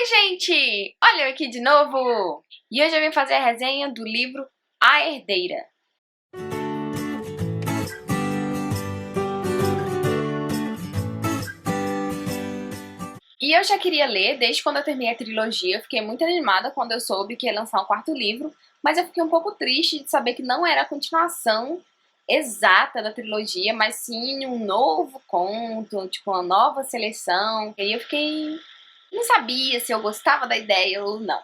Oi, gente! Olha eu aqui de novo! E hoje eu vim fazer a resenha do livro A Herdeira. E eu já queria ler desde quando eu terminei a trilogia. Eu fiquei muito animada quando eu soube que ia lançar um quarto livro, mas eu fiquei um pouco triste de saber que não era a continuação exata da trilogia, mas sim um novo conto, tipo uma nova seleção. E aí eu fiquei... não sabia se eu gostava da ideia ou não.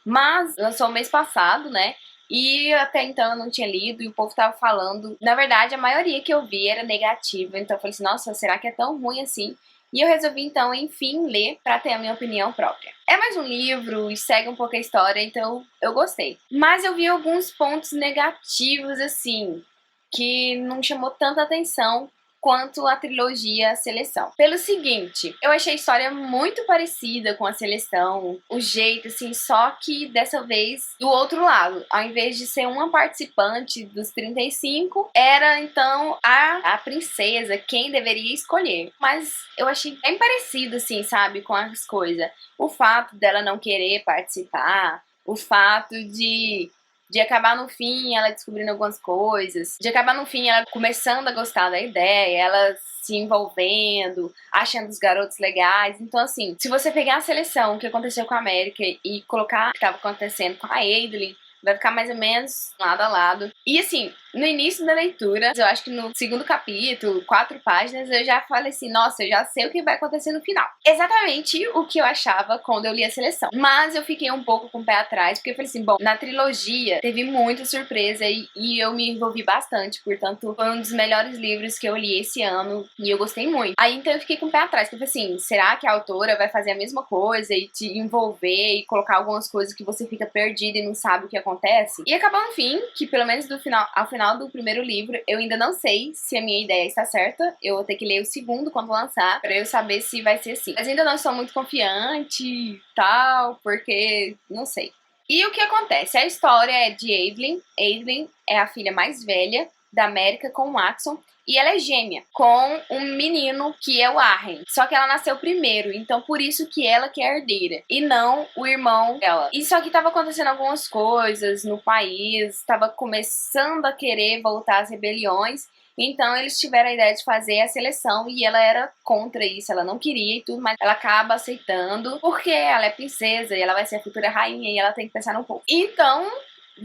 Mas lançou mês passado, né? E até então eu não tinha lido e o povo tava falando. Na verdade, a maioria que eu vi era negativa. Então eu falei assim, nossa, será que é tão ruim assim? E eu resolvi então, enfim, ler pra ter a minha opinião própria. É mais um livro e segue um pouco a história, então eu gostei. Mas eu vi alguns pontos negativos, assim, que não chamou tanta atenção quanto a trilogia Seleção. Pelo seguinte, eu achei a história muito parecida com a Seleção, o jeito, assim, só que dessa vez do outro lado. Ao invés de ser uma participante dos 35, era então a princesa quem deveria escolher. Mas eu achei bem parecido, assim, sabe, com as coisas. O fato dela não querer participar, o fato de acabar no fim ela descobrindo algumas coisas, de acabar no fim ela começando a gostar da ideia, ela se envolvendo, achando os garotos legais. Então, assim, se você pegar a seleção, o que aconteceu com a América, e colocar o que estava acontecendo com a Adrien, vai ficar mais ou menos lado a lado. E assim, no início da leitura, eu acho que no segundo capítulo, 4 páginas, eu já falei assim, nossa, eu já sei o que vai acontecer no final. Exatamente o que eu achava quando eu li a seleção. Mas eu fiquei um pouco com o pé atrás, porque eu falei assim, bom, na trilogia teve muita surpresa e eu me envolvi bastante, portanto, foi um dos melhores livros que eu li esse ano e eu gostei muito. Aí então eu fiquei com o pé atrás, porque eu falei assim, será que a autora vai fazer a mesma coisa e te envolver e colocar algumas coisas que você fica perdido e não sabe o que acontece? E acabou no fim, que pelo menos ao final do primeiro livro, eu ainda não sei se a minha ideia está certa. Eu vou ter que ler o segundo quando lançar, pra eu saber se vai ser assim. Mas ainda não sou muito confiante e tal, porque não sei. E o que acontece? A história é de Adrien. Adrien é a filha mais velha da América com o Axon. E ela é gêmea, com um menino que é o Arryn. Só que ela nasceu primeiro, então por isso que ela que é a herdeira, e não o irmão dela. E só que tava acontecendo algumas coisas no país, tava começando a querer voltar às rebeliões, então eles tiveram a ideia de fazer a seleção e ela era contra isso, ela não queria e tudo, mas ela acaba aceitando, porque ela é princesa e ela vai ser a futura rainha e ela tem que pensar um pouco. Então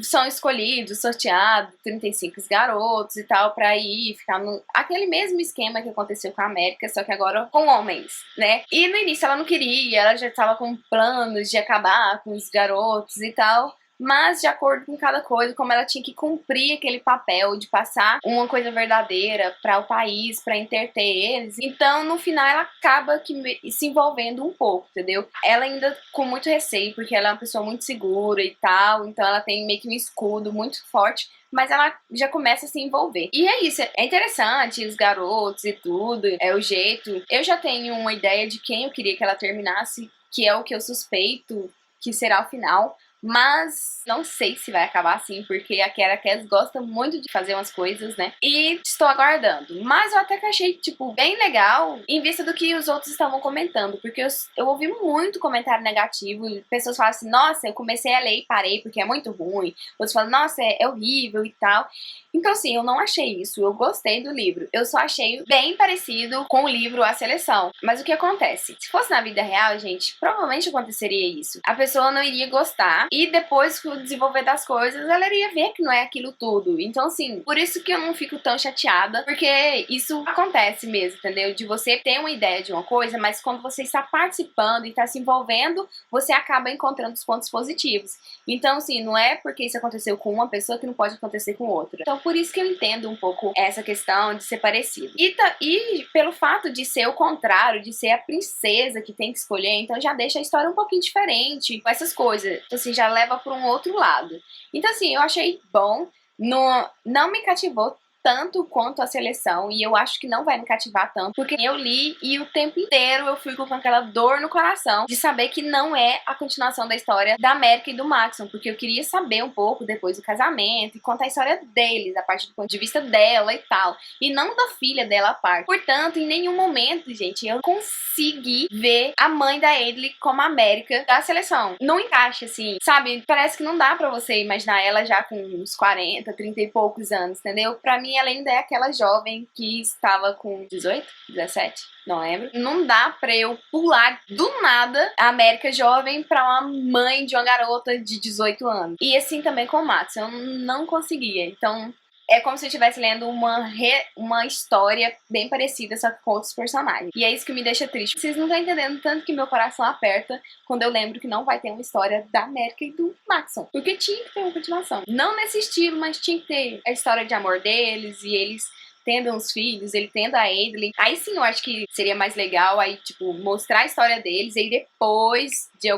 são escolhidos, sorteados 35 garotos e tal, pra ir ficar no aquele mesmo esquema que aconteceu com a América, só que agora com homens, né? E no início ela não queria, ela já estava com planos de acabar com os garotos e tal, mas de acordo com cada coisa, como ela tinha que cumprir aquele papel de passar uma coisa verdadeira para o país, para entreter eles, então no final ela acaba se envolvendo um pouco, entendeu? Ela ainda com muito receio, porque ela é uma pessoa muito segura e tal, então ela tem meio que um escudo muito forte, mas ela já começa a se envolver. E é isso, é interessante, os garotos e tudo, é o jeito. Eu já tenho uma ideia de quem eu queria que ela terminasse, que é o que eu suspeito que será o final, mas não sei se vai acabar assim, porque a Kiera Cass gosta muito de fazer umas coisas, né? E estou aguardando. Mas eu até que achei, tipo, bem legal, em vista do que os outros estavam comentando, porque eu ouvi muito comentário negativo, pessoas falam assim, nossa, eu comecei a ler e parei porque é muito ruim. Outros falam, nossa, é horrível e tal. Então, assim, eu não achei isso, eu gostei do livro. Eu só achei bem parecido com o livro A Seleção. Mas o que acontece? Se fosse na vida real, gente, provavelmente aconteceria isso. A pessoa não iria gostar e depois com o desenvolver das coisas, ela iria ver que não é aquilo tudo. Então, assim, por isso que eu não fico tão chateada, porque isso acontece mesmo, entendeu? De você ter uma ideia de uma coisa, mas quando você está participando e está se envolvendo, você acaba encontrando os pontos positivos. Então, assim, não é porque isso aconteceu com uma pessoa que não pode acontecer com outra. Então, por isso que eu entendo um pouco essa questão de ser parecido. E pelo fato de ser o contrário, de ser a princesa que tem que escolher, então já deixa a história um pouquinho diferente com essas coisas. Então, assim, já leva para um outro lado. Então, assim, eu achei bom. Não me cativou tanto quanto a seleção, e eu acho que não vai me cativar tanto, porque eu li e o tempo inteiro eu fui com aquela dor no coração de saber que não é a continuação da história da América e do Maxon, porque eu queria saber um pouco depois do casamento e contar a história deles, a partir do ponto de vista dela e tal, e não da filha dela à parte. Portanto, em nenhum momento, gente, eu consegui ver a mãe da Adley como a América da seleção. Não encaixa, assim, sabe? Parece que não dá pra você imaginar ela já com uns 40, 30 e poucos anos, entendeu? Pra mim, ela ainda é aquela jovem que estava com 18, 17, não lembro. Não dá pra eu pular do nada a América jovem pra uma mãe de uma garota de 18 anos. E assim também com o Max, eu não conseguia. Então, é como se eu estivesse lendo uma história bem parecida, só que com outros personagens. E é isso que me deixa triste. Vocês não estão entendendo tanto que meu coração aperta quando eu lembro que não vai ter uma história da América e do Maxon. Porque tinha que ter uma continuação. Não nesse estilo, mas tinha que ter a história de amor deles e eles tendo uns filhos, ele tendo a Adley. Aí sim eu acho que seria mais legal, aí tipo, mostrar a história deles, e aí depois de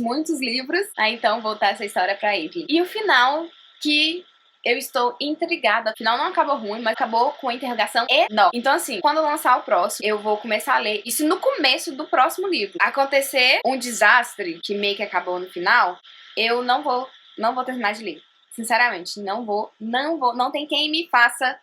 muitos livros, aí então voltar essa história pra Adley. E o final, que eu estou intrigada. Afinal, não acabou ruim, mas acabou com a interrogação enorme. Então, assim, quando eu lançar o próximo, eu vou começar a ler isso no começo do próximo livro. Acontecer um desastre, que meio que acabou no final, eu não vou terminar de ler. Sinceramente, não tem quem me faça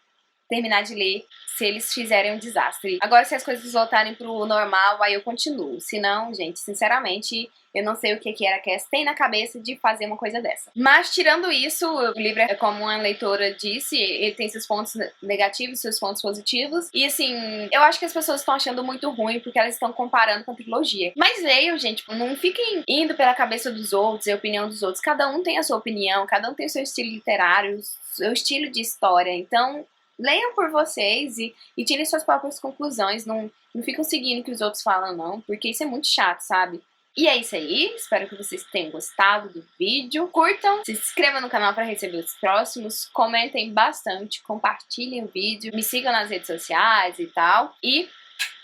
terminar de ler se eles fizerem um desastre. Agora, se as coisas voltarem pro normal, aí eu continuo. Se não, gente, sinceramente, eu não sei o que era que Cass tem na cabeça de fazer uma coisa dessa. Mas, tirando isso, o livro é como uma leitora disse, ele tem seus pontos negativos, seus pontos positivos. E, assim, eu acho que as pessoas estão achando muito ruim porque elas estão comparando com a trilogia. Mas leiam, gente, tipo, não fiquem indo pela cabeça dos outros e a opinião dos outros. Cada um tem a sua opinião, cada um tem o seu estilo literário, o seu estilo de história. Então, leiam por vocês e tirem suas próprias conclusões. Não ficam seguindo o que os outros falam, não, porque isso é muito chato, sabe? E é isso aí, espero que vocês tenham gostado do vídeo. Curtam, se inscrevam no canal para receber os próximos, comentem bastante, compartilhem o vídeo, me sigam nas redes sociais e tal. E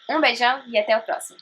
um beijão e até o próximo.